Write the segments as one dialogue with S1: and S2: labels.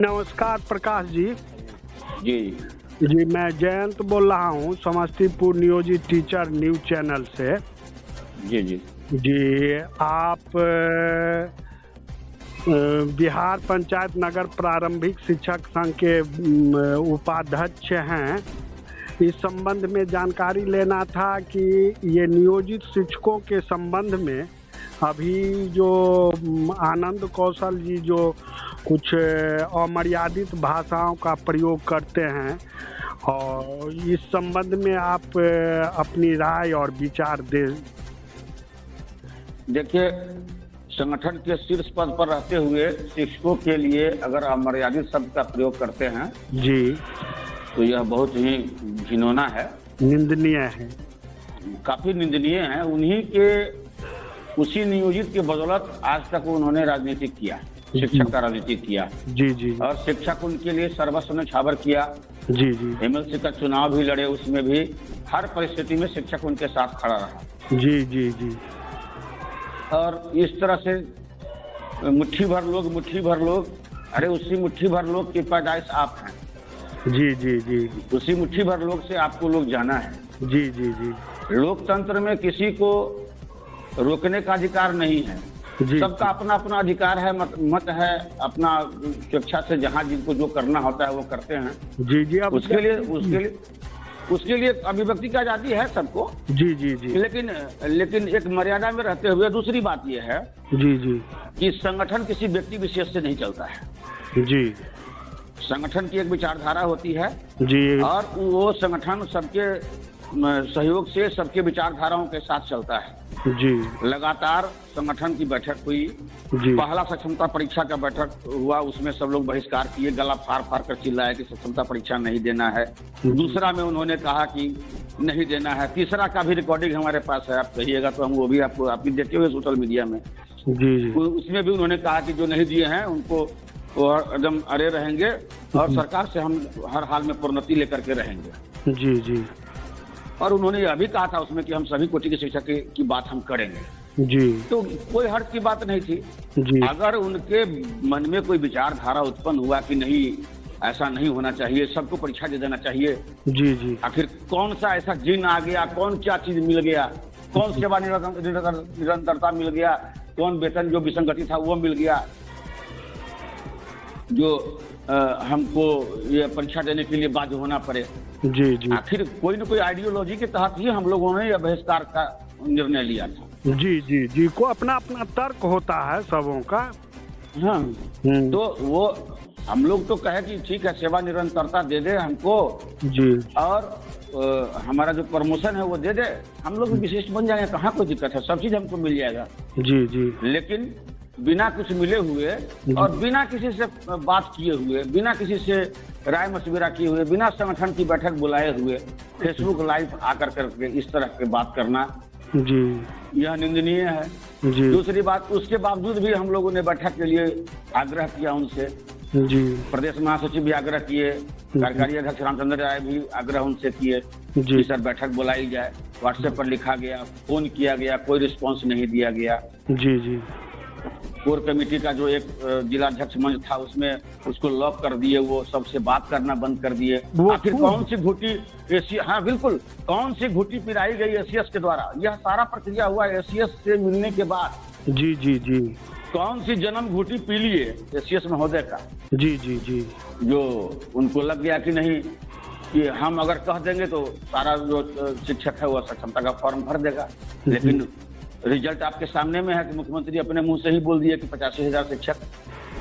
S1: नमस्कार प्रकाश जी।
S2: जी
S1: जी मैं जयंत बोल रहा हूँ समस्तीपुर नियोजित टीचर न्यूज चैनल से।
S2: जी जी
S1: जी आप बिहार पंचायत नगर प्रारंभिक शिक्षक संघ के उपाध्यक्ष हैं। इस संबंध में जानकारी लेना था कि ये नियोजित शिक्षकों के संबंध में अभी जो आनंद कौशल जी जो कुछ अमर्यादित भाषाओं का प्रयोग करते हैं और इस संबंध में आप अपनी राय और विचार दें।
S2: देखिए, संगठन के शीर्ष पद पर रहते हुए शिक्षकों के लिए अगर अमर्यादित शब्द का प्रयोग करते हैं
S1: जी
S2: तो यह बहुत ही घिनौना है,
S1: निंदनीय है,
S2: काफी निंदनीय है। उन्हीं के उसी नियोजित के बदौलत आज तक उन्होंने राजनीति किया, शिक्षक का राजनीति किया।
S1: जी जी
S2: और शिक्षक उनके लिए सर्वस्व न्यौछावर किया।
S1: जी जी
S2: एमएलसी का चुनाव भी लड़े, उसमें भी हर परिस्थिति में शिक्षक उनके साथ खड़ा रहा।
S1: जी जी जी
S2: और इस तरह से मुट्ठी भर लोग, अरे उसी मुट्ठी भर लोग की पैदाइश आप हैं।
S1: जी जी जी
S2: उसी मुट्ठी भर लोग से आपको लोग जाना है।
S1: जी जी जी
S2: लोकतंत्र में किसी को रोकने का अधिकार नहीं है।
S1: जी
S2: सबका अपना अपना अधिकार है, मत है, अपना स्वेच्छा से जहाँ जिनको जो करना होता है वो करते हैं।
S1: जी जी अब
S2: उसके लिए अभिव्यक्ति की आजादी है सबको।
S1: जी जी जी
S2: लेकिन एक मर्यादा में रहते हुए दूसरी बात यह है
S1: जी जी
S2: कि संगठन किसी व्यक्ति विशेष से नहीं चलता है।
S1: जी
S2: संगठन की एक विचारधारा होती है
S1: जी
S2: और वो संगठन सबके सहयोग से सबके विचारधाराओं के साथ चलता है।
S1: जी
S2: लगातार संगठन की बैठक हुई।
S1: जी
S2: पहला सक्षमता परीक्षा का बैठक हुआ, उसमें सब लोग बहिष्कार किए, गला फाड़ फाड़ कर चिल्लाया कि सक्षमता परीक्षा नहीं देना है। दूसरा में उन्होंने कहा कि नहीं देना है। तीसरा का भी रिकॉर्डिंग हमारे पास है, आप कहिएगा तो हम वो भी आपको आप भी देखे हुए सोशल मीडिया में।
S1: जी
S2: उसमें भी उन्होंने कहा कि जो नहीं दिए हैं उनको एकदम अड़े रहेंगे और सरकार से हम हर हाल में प्रोन्नति लेकर के रहेंगे।
S1: जी जी
S2: और उन्होंने यह भी कहा था उसमें कि हम सभी कोटि की शिक्षा की बात हम करेंगे।
S1: जी
S2: तो कोई हर्ष की बात नहीं थी।
S1: जी
S2: अगर उनके मन में कोई विचारधारा उत्पन्न हुआ कि नहीं ऐसा नहीं होना चाहिए, सबको परीक्षा दे देना चाहिए,
S1: जी जी
S2: आखिर कौन सा ऐसा जिन आ गया, कौन क्या चीज मिल गया, कौन सेवा निरंतरता मिल गया, कौन वेतन जो विसंगति था वो मिल गया, जो हमको ये परीक्षा देने के लिए बाध्य होना पड़े।
S1: जी जी
S2: आखिर कोई न कोई आइडियोलॉजी के तहत ही हम लोगों ने यह बहिष्कार का निर्णय लिया था।
S1: जी जी जी को अपना अपना तर्क होता है सबों का।
S2: हाँ, तो वो हम लोग तो कहे कि ठीक है सेवा निरंतरता दे दे हमको
S1: जी
S2: और हमारा जो प्रमोशन है वो दे दे, हम लोग भी विशिष्ट बन जाएंगे, कहाँ कोई दिक्कत है, सब चीज हमको मिल जाएगा।
S1: जी जी
S2: लेकिन बिना कुछ मिले हुए और बिना किसी से बात किए हुए, बिना किसी से राय मशविरा किए हुए, बिना संगठन की बैठक बुलाए हुए फेसबुक लाइव आकर करके इस तरह की बात करना
S1: जी
S2: यह निंदनीय है।
S1: जी
S2: दूसरी बात, उसके बावजूद भी हम लोगों ने बैठक के लिए आग्रह किया उनसे।
S1: जी
S2: प्रदेश महासचिव भी आग्रह किए, कार्यकारी अध्यक्ष रामचंद्र राय भी आग्रह उनसे किए
S1: जी
S2: कि सर बैठक बुलाई जाए। व्हाट्सएप पर लिखा गया, फोन किया गया, कोई रिस्पॉन्स नहीं दिया गया।
S1: जी जी
S2: कोर कमेटी का जो एक जिलाध्यक्ष मंच था उसमें उसको लॉक कर दिए, वो सबसे बात करना बंद कर दिए। आखिर कौन सी घुटी हाँ बिल्कुल, कौन सी घुटी पिराई गई एसीएस के द्वारा? यह सारा प्रक्रिया हुआ एसीएस से मिलने के बाद।
S1: जी जी जी
S2: कौन सी जन्म घुटी पी लिए एसीएस महोदय का?
S1: जी जी जी
S2: जो उनको लग गया कि नहीं कि हम अगर कह देंगे तो सारा जो शिक्षक है वो सक्षमता का फॉर्म भर देगा। लेकिन रिजल्ट आपके सामने में है कि मुख्यमंत्री अपने मुंह से ही बोल दिए कि 85,000 शिक्षक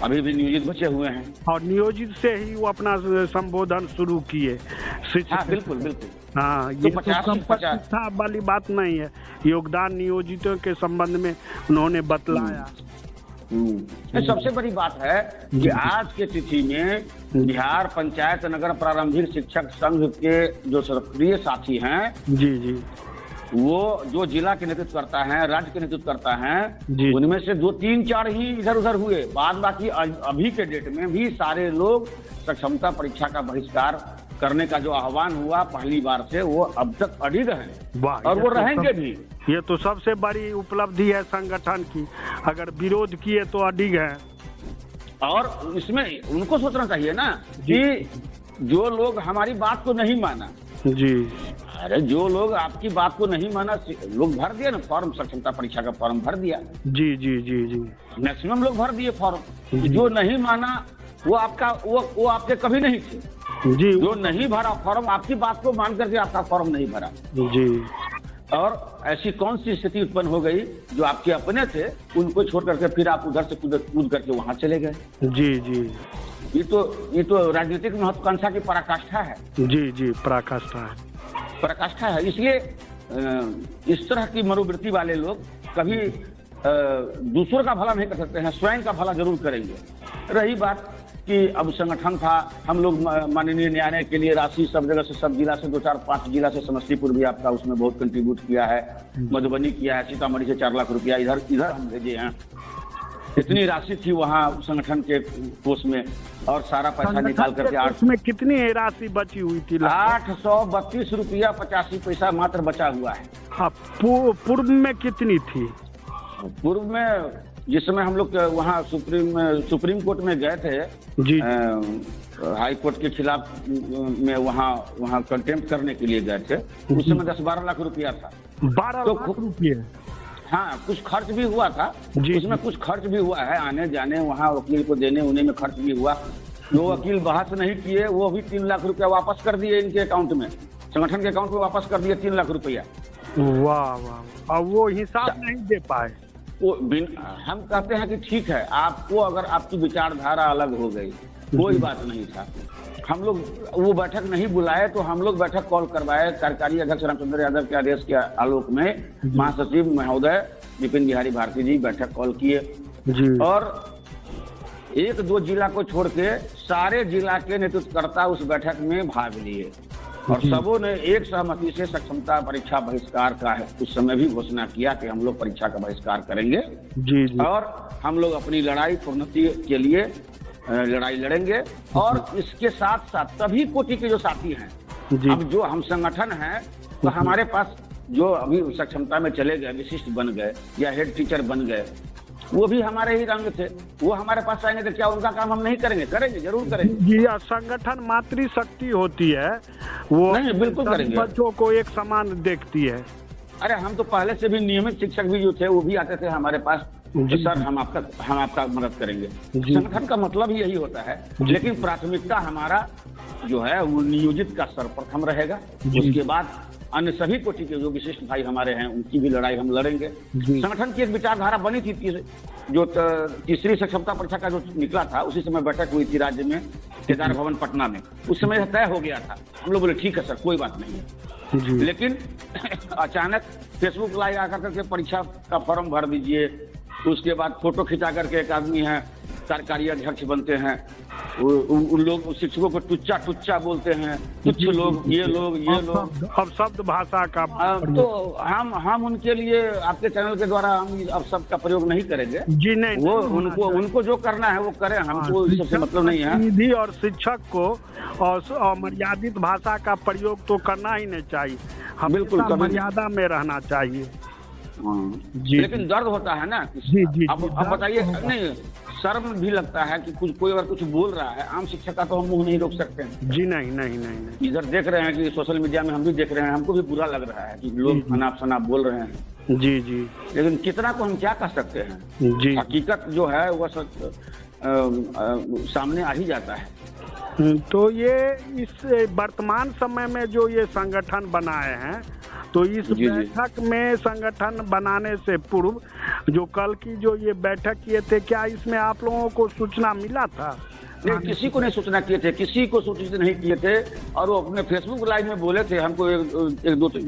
S2: अभी भी नियोजित बचे हुए हैं
S1: और नियोजित से ही वो अपना संबोधन शुरू किए।
S2: हाँ बिल्कुल बिल्कुल।
S1: हाँ ये तो संपत्ति वाली बात नहीं है, योगदान नियोजितों के संबंध में उन्होंने बतलाया।
S2: सबसे बड़ी बात है कि आज के तिथि में बिहार पंचायत नगर प्रारंभिक शिक्षक संघ के जो सक्रिय साथी हैं,
S1: जी जी
S2: वो जो जिला के नेतृत्व करता है, राज्य के नेतृत्व करता है, उनमें से 2-3-4 ही इधर उधर हुए, बाद बाकी अभी के डेट में भी सारे लोग सक्षमता परीक्षा का बहिष्कार करने का जो आह्वान हुआ पहली बार से, वो अब तक अडिग है और वो रहेंगे भी।
S1: ये तो सबसे बड़ी उपलब्धि है संगठन की, अगर विरोध किए तो अडिग है।
S2: और इसमें उनको सोचना चाहिए ना कि जो लोग हमारी बात को नहीं माना,
S1: जी,
S2: अरे जो लोग आपकी बात को नहीं माना, लोग भर दिया ना फॉर्म, सक्षमता परीक्षा का फॉर्म भर दिया,
S1: जी जी जी जी,
S2: मैक्सिमम लोग भर दिए फॉर्म। जो नहीं माना वो आपका वो आपके कभी नहीं थे
S1: जी,
S2: जो नहीं भरा फॉर्म, आपकी बात को मान करके आपका फॉर्म नहीं भरा।
S1: जी,
S2: और ऐसी कौन सी स्थिति उत्पन्न हो गई जो आपके अपने थे उनको छोड़ करके फिर आप उधर से कूद करके वहां चले गए?
S1: जी जी,
S2: ये तो राजनीतिक महत्वाकांक्षा की पराकाष्ठा है।
S1: जी जी, पराकाष्ठा है,
S2: पराकाष्ठा है। इसलिए इस तरह की मनोवृत्ति वाले लोग कभी दूसरों का भला नहीं कर सकते हैं, स्वयं का भला जरूर करेंगे। रही बात कि अब संगठन था, हम लोग माननीय न्यायालय के लिए राशि सब जगह से, सब जिला से 2-4-5 जिला से, समस्तीपुर भी आपका उसमें बहुत कंट्रीब्यूट किया है, मधुबनी किया है, सीतामढ़ी से 4 लाख रुपया इधर हम भेजे हैं। इतनी राशि थी वहाँ संगठन के कोष में और सारा पैसा निकाल करके
S1: उसमें कितनी राशि बची हुई थी?
S2: 832 रुपया 85 पैसा मात्र बचा हुआ है।
S1: हाँ, पूर्व में कितनी थी?
S2: पूर्व में जिस समय हम लोग वहाँ सुप्रीम कोर्ट में गए थे
S1: जी,
S2: हाई कोर्ट के खिलाफ में वहाँ कंटेम्प्ट करने के लिए गए थे, उस समय 10-12 लाख रुपया था।
S1: 12 लाख रुपये?
S2: हाँ, कुछ खर्च भी हुआ था उसमें, कुछ खर्च भी हुआ है, आने जाने वहाँ वकील को देने उन्हें में खर्च भी हुआ। जो वकील बहस नहीं किए वो भी 3 लाख रुपया वापस कर दिए इनके अकाउंट में, संगठन के अकाउंट में वापस कर दिए 3 लाख रुपया।
S1: वाह वाह, और वो हिसाब नहीं दे पाए।
S2: वो हम कहते हैं कि ठीक है, आपको अगर आपकी विचारधारा अलग हो गई कोई बात नहीं था, हम लोग वो बैठक नहीं बुलाए तो हम लोग बैठक कॉल करवाए। कार्यकारी अध्यक्ष रामचंद्र यादव के आदेश के आलोक में महासचिव महोदय विपिन बिहारी भारती जी बैठक कॉल किए और 1-2 जिला को छोड़ के सारे जिला के नेतृत्वकर्ता उस बैठक में भाग लिए और सबों ने एक सहमति से सक्षमता परीक्षा बहिष्कार का उस समय भी घोषणा किया कि हम लोग परीक्षा का बहिष्कार करेंगे
S1: जी, जी।
S2: और हम लोग अपनी लड़ाई प्रोन्नति के लिए लड़ाई लड़ेंगे। और इसके साथ साथ सभी कोटि के जो साथी हैं, अब जो हम संगठन हैं तो हमारे पास जो अभी सक्षमता में चले गए, विशिष्ट बन गए या हेड टीचर बन गए, वो भी हमारे ही रंग थे, वो हमारे पास आएंगे तो क्या उनका काम हम नहीं करेंगे? करेंगे, जरूर करेंगे
S1: जी। संगठन मातृशक्ति होती है, वो
S2: नहीं, बिल्कुल करेंगे,
S1: बच्चों को एक समान देखती है।
S2: अरे हम तो पहले से भी नियमित शिक्षक भी जो थे वो भी आते थे हमारे पास, सर हम आपका मदद करेंगे। संगठन का मतलब ही यही होता है, लेकिन प्राथमिकता हमारा जो है वो नियोजित का सर्वप्रथम रहेगा, उसके बाद अन्य सभी कोटि के जो विशिष्ट भाई हमारे हैं उनकी भी लड़ाई हम लड़ेंगे। संगठन की एक विचारधारा बनी थी, जो तीसरी सक्षमता परीक्षा का जो निकला था उसी समय बैठक हुई थी राज्य में केदार भवन पटना में, उस समय तय हो गया था। हम लोग बोले ठीक है सर, कोई बात नहीं है, लेकिन अचानक फेसबुक लाइव आकर करके परीक्षा का फॉर्म भर दीजिए, उसके बाद फोटो खिंचा करके एक आदमी है कार्यकारी अध्यक्ष बनते हैं, उन लोग शिक्षकों को टुच्चा बोलते हैं, कुछ लोग ये लोग
S1: अब शब्द भाषा का
S2: तो हम उनके लिए आपके चैनल के द्वारा हम अब शब्द का प्रयोग नहीं करेंगे
S1: जी। नहीं,
S2: वो उनको जो करना है वो करें, हमको इससे मतलब नहीं है।
S1: निधि और शिक्षक को और मर्यादित भाषा का प्रयोग तो करना ही नहीं चाहिए, हम बिल्कुल मर्यादा में रहना चाहिए
S2: जी। लेकिन दर्द होता है ना
S1: जी।
S2: अब बताइए, नहीं शर्म भी लगता है कि कोई अगर कुछ बोल रहा है, आम शिक्षक का तो हम मुंह नहीं रोक सकते हैं
S1: जी। नहीं।
S2: इधर देख रहे हैं कि सोशल मीडिया में हम भी देख रहे हैं, हमको भी बुरा लग रहा है कि लोग अनाप शनाप बोल रहे हैं
S1: जी।
S2: लेकिन कितना को हम क्या कर सकते हैं जी। हकीकत जो है वह सामने आ ही जाता है।
S1: तो ये इस वर्तमान समय में जो ये संगठन बनाए हैं, तो इस बैठक में संगठन बनाने से पूर्व जो कल की जो ये बैठक किए थे, क्या इसमें आप लोगों को सूचना मिला था?
S2: नहीं, किसी को नहीं सूचना किए थे, किसी को सूचित नहीं किए थे। और वो अपने फेसबुक लाइव में बोले थे, हमको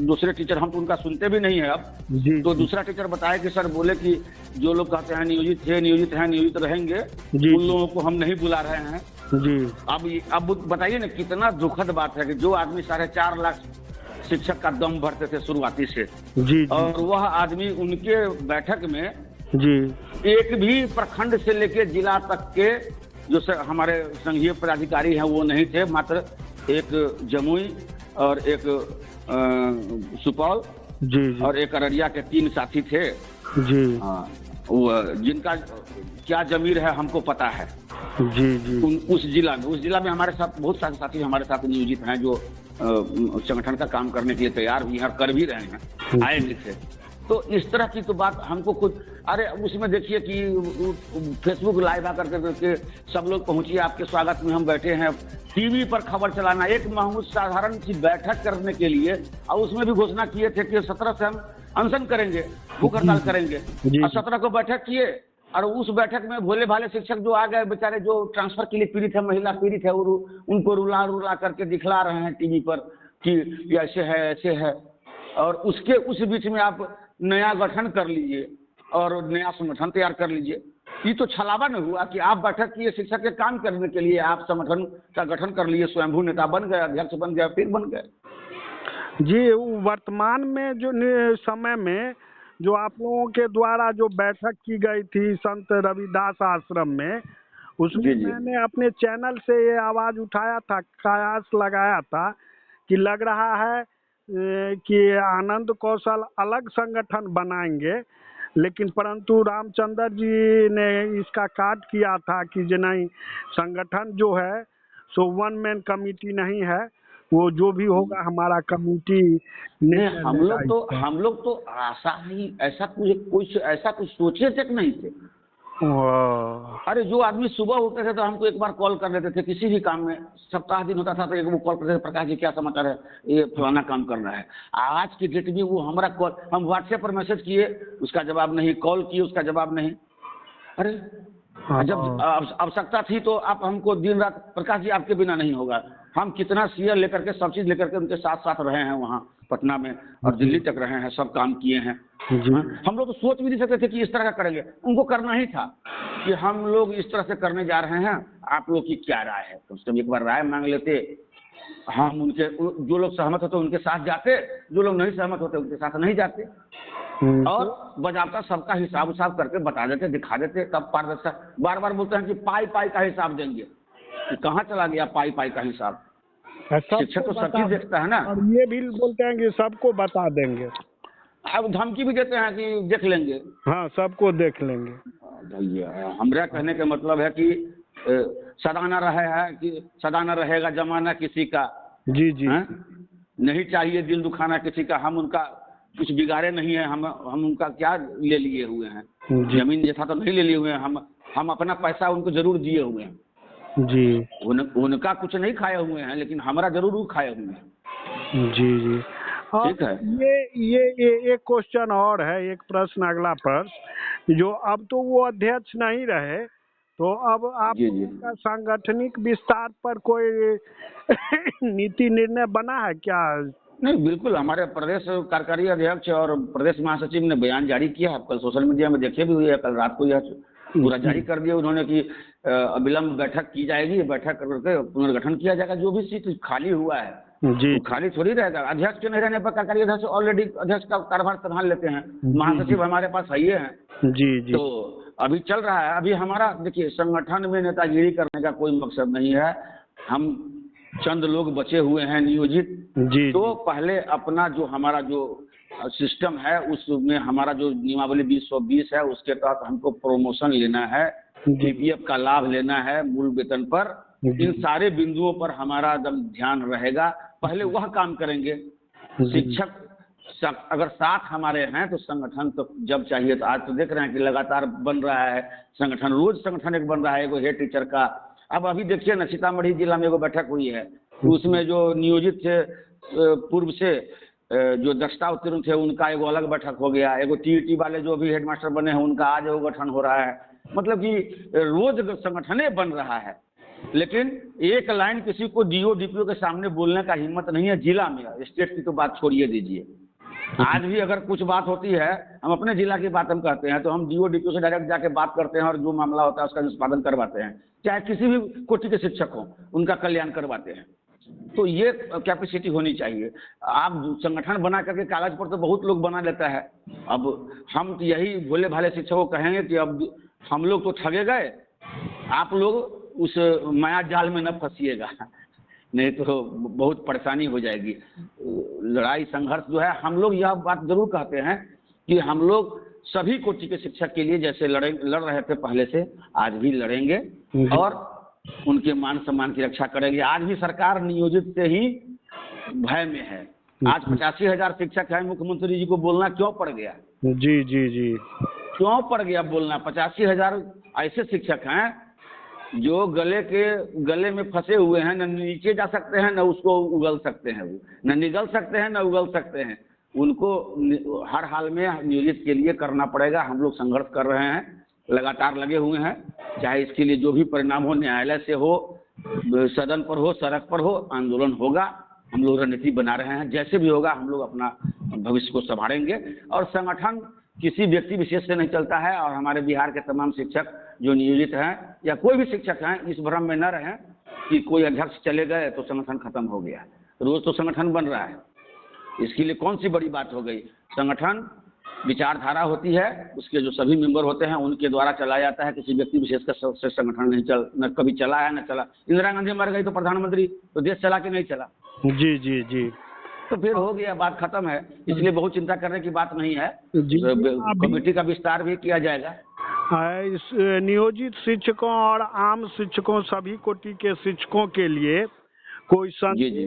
S2: दूसरे टीचर, हम तो उनका सुनते भी नहीं है अब जी, तो दूसरा टीचर बताया कि सर बोले कि जो लोग कहते हैं नियोजित थे, नियोजित हैं, नियोजित रहेंगे, उन लोगों को हम नहीं बुला रहे हैं जी। अब बताइए ना, कितना दुखद बात है कि जो आदमी 4.5 लाख शिक्षक का दम भरते थे शुरुआती से जी, और वह आदमी उनके बैठक में जी एक भी प्रखंड से लेके जिला तक के जो हमारे संघीय पदाधिकारी हैं वो नहीं थे, मात्र एक जमुई और एक सुपौल जी और एक अररिया के 3 साथी थे जी। वो जिनका क्या जमीर है हमको पता है
S1: जी जी।
S2: उस जिला में हमारे साथ बहुत सारे साथी हमारे साथ नियोजित हैं जो संगठन का काम करने के लिए तैयार भी हैं और कर भी रहे हैं, आए भी थे। तो इस तरह की तो बात हमको खुद, अरे उसमें देखिए कि फेसबुक लाइव आकर के सब लोग पहुंचिए, आपके स्वागत में हम बैठे हैं। टीवी पर खबर चलाना, एक मामूल साधारण सी बैठक करने के लिए, और उसमें भी घोषणा किए थे कि 17 से हम अनशन करेंगे, भूख हड़ताल करेंगे, और 17 को बैठक किए। और उस बैठक में भोले भाले शिक्षक जो आ गए बेचारे, जो ट्रांसफर के लिए पीड़ित है, महिला पीड़ित है, उनको रुला करके दिखला रहे हैं टीवी पर कि ऐसे है ऐसे है। और उस बीच में आप नया गठन कर लीजिए और नया संगठन तैयार कर लीजिए। ये तो छलावा न हुआ कि आप बैठक किए शिक्षक के काम करने के लिए, आप संगठन का गठन कर लिए, स्वयंभू नेता बन गए, अध्यक्ष बन गए, फिर बन गए।
S1: जी, वर्तमान में जो समय में जो आप लोगों के द्वारा जो बैठक की गई थी संत रविदास आश्रम में, उसमें मैंने अपने चैनल से ये आवाज उठाया था, कयास लगाया था कि लग रहा है कि आनंद कौशल अलग संगठन बनाएंगे, लेकिन परंतु रामचंद्र जी ने इसका काट किया था कि नहीं, संगठन जो है सो वन मैन कमेटी नहीं है, वो जो भी होगा हमारा कमेटी
S2: नहीं। हम लोग तो आशा ही ऐसा कुछ सोचे तक नहीं थे। अरे जो आदमी सुबह उठते थे तो हमको एक बार कॉल कर लेते थे, किसी भी काम में सप्ताह दिन होता था तो एक वो कॉल करते थे, प्रकाश जी क्या समाचार है, ये फलाना काम करना है। आज की डेट में वो हमारा कॉल, हम व्हाट्सएप पर मैसेज किए उसका जवाब नहीं, कॉल किए उसका जवाब नहीं। अरे जब आवश्यकता थी तो आप हमको दिन रात, प्रकाश जी आपके बिना नहीं होगा। हम कितना शेयर लेकर के, सब चीज लेकर के उनके साथ साथ रहे हैं वहाँ पटना में, और दिल्ली तक रहे हैं, सब काम किए हैं। हम लोग तो सोच भी नहीं सकते थे कि इस तरह का करेंगे। उनको करना ही था कि हम लोग इस तरह से करने जा रहे हैं, आप लोग की क्या राय है, कम से कम एक बार राय मांग लेते। हम उनके, जो लोग सहमत होते उनके साथ जाते, जो लोग नहीं सहमत होते उनके साथ नहीं जाते, और बजाबता सबका हिसाब उसाब करके बता देते, दिखा देते। तब पारदर्शक, बार बार बोलते हैं कि पाई का हिसाब देंगे, कहाँ चला गया पाई का हिसाब? शिक्षक तो सब चीज देखता है ना।
S1: और ये भी बोलते हैं कि सबको बता देंगे,
S2: अब धमकी भी देते हैं कि देख लेंगे।
S1: हाँ, सबको देख लेंगे।
S2: भैया हमारा कहने का मतलब है कि सदा न रहेगा जमाना किसी का।
S1: जी जी।
S2: नहीं चाहिए दिल दुखाना किसी का। हम उनका कुछ बिगाड़े नहीं है, हम उनका क्या ले लिए हुए हैं, जमीन जैसा तो नहीं ले लिए हुए हैं। हम अपना पैसा उनको जरूर दिए हुए हैं
S1: जी।
S2: उनका कुछ नहीं खाए हुए हैं, लेकिन हमारा जरूर वो खाए हुए हैं।
S1: जी जी।
S2: ठीक है।
S1: ये एक क्वेश्चन और है, एक प्रश्न, अगला प्रश्न, जो अब तो वो अध्यक्ष नहीं रहे, तो अब आप का सांगठनिक विस्तार पर कोई नीति निर्णय बना है क्या?
S2: नहीं, बिल्कुल। हमारे प्रदेश कार्यकारी अध्यक्ष और प्रदेश महासचिव ने बयान जारी किया है, कल सोशल मीडिया में देखे भी हुए है, कल रात को यह पूरा जारी कर दिया उन्होंने कि अविलंब बैठक की जाएगी, बैठक करके पुनर्गठन किया जाएगा। जो भी सीट खाली हुआ है जी, तो खाली थोड़ी रहेगा। अध्यक्ष के नहीं रहने पर कार्यकारी अध्यक्ष ऑलरेडी अध्यक्ष का कार्यभार संभाल लेते हैं, महासचिव हमारे पास है हैं। जी जी। तो अभी चल रहा है। अभी हमारा देखिए, संगठन में नेतागिरी करने का कोई मकसद नहीं है। हम चंद लोग बचे हुए हैं नियोजित जी। तो पहले अपना जो हमारा जो सिस्टम है उसमें हमारा जो नियमावली 2020 है उसके तहत हमको प्रमोशन लेना है, पीपीएफ का लाभ लेना है मूल वेतन पर। इन सारे बिंदुओं पर हमारा एकदम ध्यान रहेगा, पहले वह काम करेंगे। शिक्षक अगर साथ हमारे हैं तो संगठन तो जब चाहिए, तो आज तो देख रहे हैं कि लगातार बन रहा है संगठन, रोज संगठन एक बन रहा है, एगो हेड टीचर का। अब अभी देखिए ना, सीतामढ़ी जिला में एगो बैठक हुई है, उसमें जो नियोजित थे पूर्व से जो दस्ता उत्तीर्ण थे उनका एगो अलग बैठक हो गया, एगो टीईटी वाले जो भी हेडमास्टर बने हैं उनका आज एगो गठन हो रहा है। मतलब कि रोज संगठने बन रहा है, लेकिन एक लाइन किसी को डीओ डीपीओ के सामने बोलने का हिम्मत नहीं है जिला में। स्टेट की तो बात छोड़िए दीजिए, आज भी अगर कुछ बात होती है, हम अपने जिला की बात हम कहते हैं तो हम डीओ डीपीओ से डायरेक्ट जाके बात करते हैं और जो मामला होता है उसका निष्पादन करवाते हैं, चाहे किसी भी कोटि के शिक्षक हो, उनका कल्याण करवाते हैं। तो ये कैपेसिटी होनी चाहिए। आप संगठन बना करके कागज पर तो बहुत लोग बना लेता है। अब हम तो यही भोले भाले शिक्षकों को कहेंगे कि अब हम लोग तो ठगे गए, आप लोग उस माया जाल में न फंसिएगा, नहीं तो बहुत परेशानी हो जाएगी। लड़ाई संघर्ष जो है, हम लोग यह बात जरूर कहते हैं कि हम लोग सभी कोटि के शिक्षक के लिए जैसे लड़ रहे थे पहले से, आज भी लड़ेंगे और उनके मान सम्मान की रक्षा करेंगे। आज भी सरकार नियोजित से ही भय में है। आज 85,000 शिक्षक हैं, मुख्यमंत्री जी को बोलना क्यों पड़ गया?
S1: जी जी जी,
S2: क्यों पड़ गया बोलना? 85,000 ऐसे शिक्षक हैं जो गले में फंसे हुए हैं, न नीचे जा सकते हैं, न उसको उगल सकते हैं, वो न निगल सकते हैं, न उगल सकते हैं। उनको हर हाल में नियोजित के लिए करना पड़ेगा। हम लोग संघर्ष कर रहे हैं, लगातार लगे हुए हैं, चाहे इसके लिए जो भी परिणाम हो, न्यायालय से हो, सदन पर हो, सड़क पर हो, आंदोलन होगा। हम लोग रणनीति बना रहे हैं, जैसे भी होगा हम लोग अपना भविष्य को संभालेंगे। और संगठन किसी व्यक्ति विशेष से नहीं चलता है। और हमारे बिहार के तमाम शिक्षक जो नियोजित हैं या कोई भी शिक्षक हैं, इस भ्रम में न रहें कि कोई अध्यक्ष चले गए तो संगठन खत्म हो गया। रोज तो संगठन बन रहा है, इसके लिए कौन सी बड़ी बात हो गई? संगठन विचारधारा होती है, उसके जो सभी मेंबर होते हैं उनके द्वारा चलाया जाता है। किसी व्यक्ति विशेष का से संगठन नहीं न कभी चला है न चला। इंदिरा गांधी मर गई तो प्रधानमंत्री तो देश चला के नहीं चला।
S1: जी जी जी,
S2: तो फिर हो गया, बात खत्म है। इसलिए बहुत चिंता करने की बात नहीं है। कमेटी का विस्तार भी किया जाएगा।
S1: इस नियोजित शिक्षकों और आम शिक्षकों, सभी कोटि के शिक्षकों के लिए कोई
S2: जी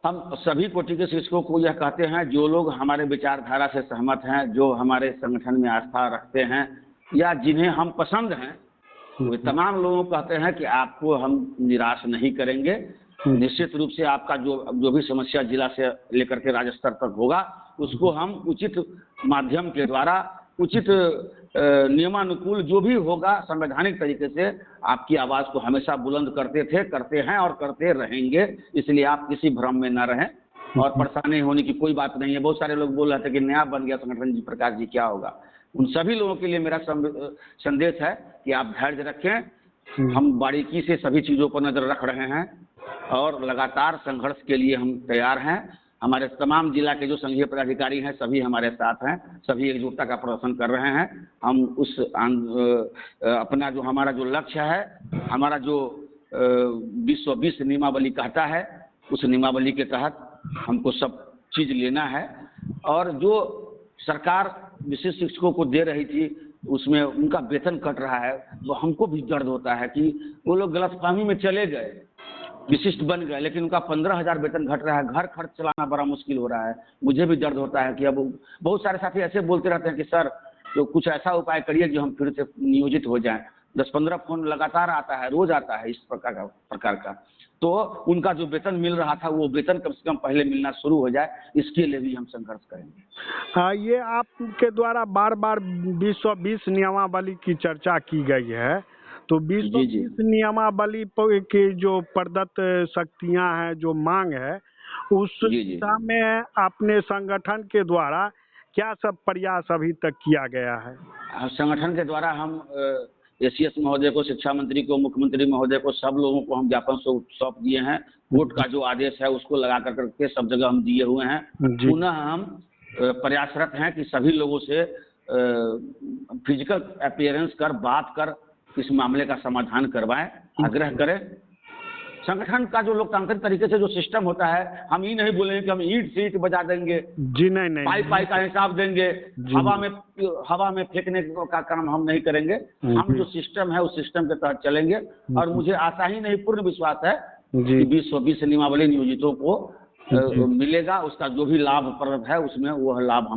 S2: हम सभी कोटि के शिक्षकों को यह कहते हैं, जो लोग हमारे विचारधारा से सहमत हैं, जो हमारे संगठन में आस्था रखते हैं या जिन्हें हम पसंद हैं, वे तमाम लोगों को कहते हैं कि आपको हम निराश नहीं करेंगे। निश्चित रूप से आपका जो भी समस्या जिला से लेकर के राज्य स्तर तक होगा, उसको हम उचित माध्यम के द्वारा, उचित नियमानुकूल जो भी होगा, संवैधानिक तरीके से आपकी आवाज़ को हमेशा बुलंद करते थे, करते हैं और करते रहेंगे। इसलिए आप किसी भ्रम में न रहें और परेशानी होने की कोई बात नहीं है। बहुत सारे लोग बोल रहे थे कि नया बन गया संगठन जी, प्रकाश जी क्या होगा? उन सभी लोगों के लिए मेरा संदेश है कि आप धैर्य रखें। हम बारीकी से सभी चीज़ों पर नज़र रख रहे हैं और लगातार संघर्ष के लिए हम तैयार हैं। हमारे तमाम जिला के जो संघीय पदाधिकारी हैं सभी हमारे साथ हैं, सभी एकजुटता का प्रदर्शन कर रहे हैं। हम उस अपना जो हमारा जो लक्ष्य है, हमारा जो 2020 नियमावली कहता है, उस नियमावली के तहत हमको सब चीज़ लेना है। और जो सरकार विशेष शिक्षकों को दे रही थी, उसमें उनका वेतन कट रहा है, वो हमको भी दर्द होता है कि वो लोग गलतफहमी में चले गए, विशिष्ट बन गए, लेकिन उनका 15,000 वेतन घट रहा है। घर खर्च चलाना बड़ा मुश्किल हो रहा है। मुझे भी दर्द होता है कि अब बहुत सारे साथी ऐसे बोलते रहते हैं कि सर तो कुछ ऐसा उपाय करिए जो हम फिर से नियोजित हो जाएं। 10-15 फोन लगातार आता है, रोज आता है इस प्रकार का। तो उनका जो वेतन मिल रहा था, वो वेतन कम से कम पहले मिलना शुरू हो जाए, इसके लिए भी हम संघर्ष करेंगे।
S1: हाँ, ये आपके द्वारा बार बार 2020 नियमावली की चर्चा की गई है, तो 2020 नियमावली की जो प्रदत्त शक्तियां हैं, जो मांग है, उस दिशा में अपने संगठन के द्वारा क्या सब प्रयास अभी तक किया गया है?
S2: संगठन के द्वारा हम एसीएस महोदय को, शिक्षा मंत्री को, मुख्यमंत्री महोदय को, सब लोगों को हम ज्ञापन सौंप दिए हैं। कोर्ट का जो आदेश है उसको लगा करके सब जगह हम दिए हुए हैं। पुनः हम प्रयासरत हैं कि सभी लोगों से फिजिकल अपीयरेंस कर बात कर इस मामले का समाधान करवाएं, आग्रह करें। संगठन का जो लोकतांत्रिक तरीके से जो सिस्टम होता है, हम ये नहीं बोलेंगे कि हम ईंट से ईंट बजा देंगे,
S1: जी नहीं,
S2: पाई का हिसाब देंगे, हवा में फेंकने का काम हम नहीं करेंगे। हम जो सिस्टम है उस सिस्टम के तहत चलेंगे। और मुझे आशा ही नहीं, पूर्ण विश्वास है कि 2020 नियमावली नियोजितों को मिलेगा। उसका जो भी लाभप्रद है उसमें वह लाभ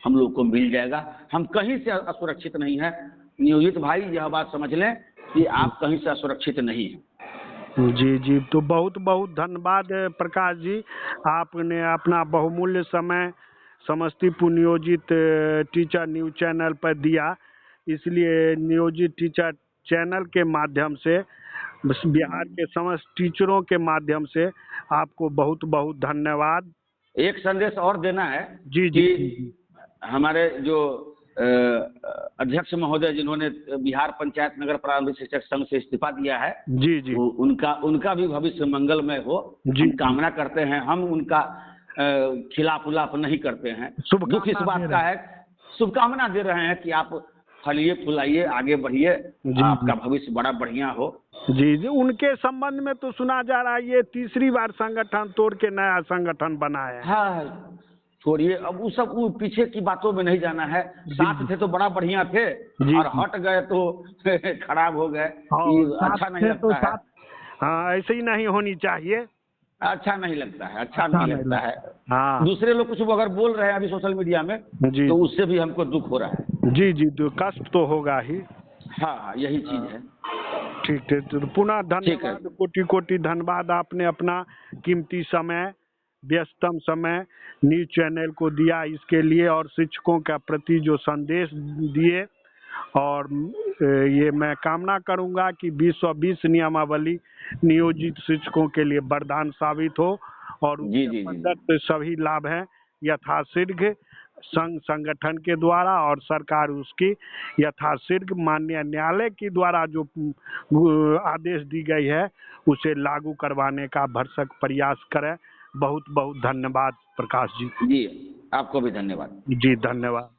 S2: हम लोग को मिल जाएगा। हम कहीं से असुरक्षित नहीं है। नियोजित भाई यह बात समझ लें कि आप कहीं से असुरक्षित नहीं हैं।
S1: जी जी, तो बहुत बहुत धन्यवाद प्रकाश जी, आपने अपना बहुमूल्य समय समस्तीपुर नियोजित टीचर न्यूज चैनल पर दिया। इसलिए नियोजित टीचर चैनल के माध्यम से, बिहार के समस्त टीचरों के माध्यम से आपको बहुत बहुत धन्यवाद।
S2: एक संदेश और देना है
S1: जी जी,
S2: हमारे जो अध्यक्ष महोदय जिन्होंने बिहार पंचायत नगर प्रारंभिक शिक्षक संघ से इस्तीफा दिया है, जी जी, उनका भी भविष्य मंगलमय हो, हम कामना करते हैं। हम उनका खिलाफ उलाफ नहीं करते हैं। दुख इस बात का है, शुभकामना दे रहे हैं कि आप फलिए फुलाइए, आगे बढ़िए, आपका भविष्य बड़ा बढ़िया हो।
S1: जी जी, उनके संबंध में तो सुना जा रहा है ये तीसरी बार संगठन तोड़ के नया संगठन बना है।
S2: हाँ, छोड़िए, अब वो सब वो पीछे की बातों में नहीं जाना है। साथ थे तो बड़ा बढ़िया थे, और हट गए तो खराब हो गए, अच्छा नहीं लगता है।
S1: हाँ, ऐसे ही नहीं होनी चाहिए,
S2: अच्छा नहीं लगता है, अच्छा नहीं लगता है।
S1: हाँ,
S2: दूसरे लोग कुछ अगर बोल रहे हैं अभी सोशल मीडिया में
S1: जी,
S2: तो उससे भी हमको दुख हो रहा है।
S1: जी जी, कष्ट तो होगा ही।
S2: हाँ, यही चीज है।
S1: ठीक है, तो पुनः धन्यवाद, कोटि कोटि धन्यवाद, आपने अपना कीमती समय, व्यस्तम समय न्यूज चैनल को दिया इसके लिए, और शिक्षकों के प्रति जो संदेश दिए, और ये मैं कामना करूंगा कि 2020 नियमावली नियोजित शिक्षकों के लिए वरदान साबित हो, और उसके प्रदत्त सभी लाभ हैं यथाशीघ्र संघ संगठन के द्वारा, और सरकार उसकी यथाशीघ्र माननीय न्यायालय के द्वारा जो आदेश दी गई है उसे लागू करवाने का भरसक प्रयास करें। बहुत बहुत धन्यवाद प्रकाश जी।
S2: जी, आपको भी धन्यवाद।
S1: जी, धन्यवाद।